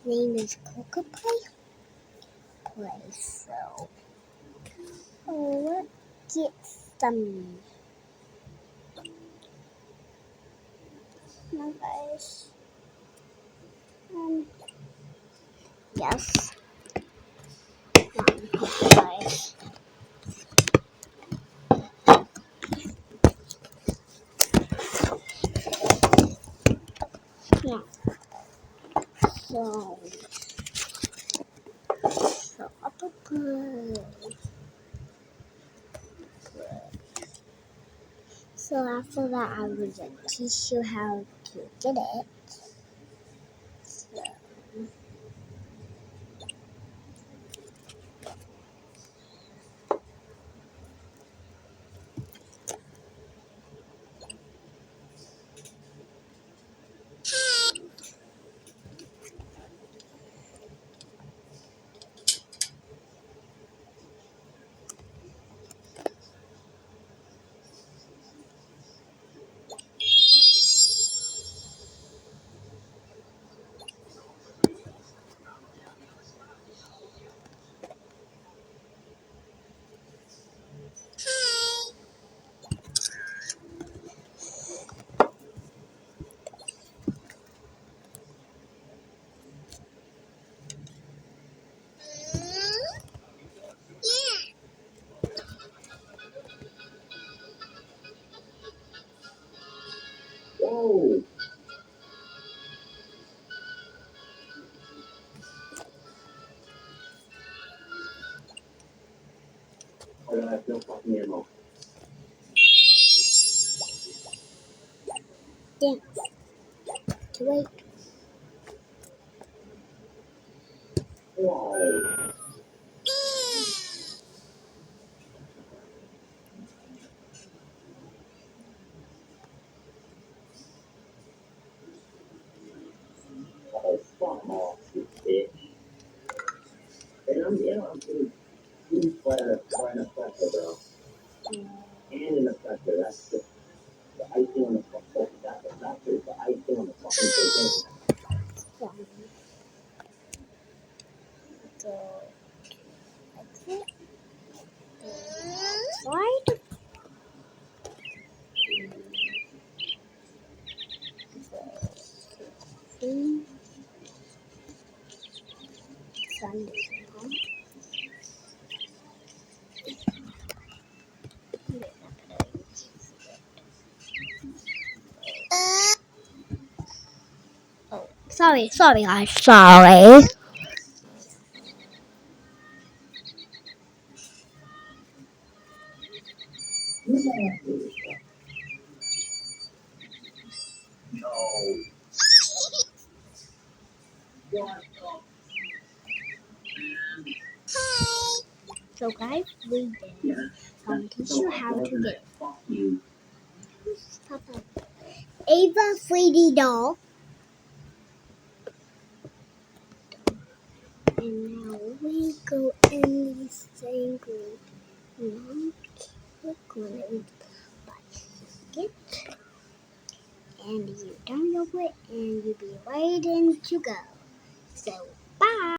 name is Coca Play. So let's get some. Now, guys. Yes. Guys. Yeah. So upper play. So after that, I will just teach you how to get it. So, Whoa! I don't have no fucking ammo. yeah. Wait. Whoa! Oh, fuck off, you bitch. And I'm pretty flat an effector, bro. And an effector, that's the icing on the fucking, that's the icing on the fucking cake. Go like that. Outside. Sun doesn't come. Oh, sorry, guys. Sorry. No. What So, guys, we did. Teach you how to get it. fuck you. Papa. Ava 3D doll. And now we go in the same group. Now click on it by it. And you download it and you'll be ready to go. So, bye.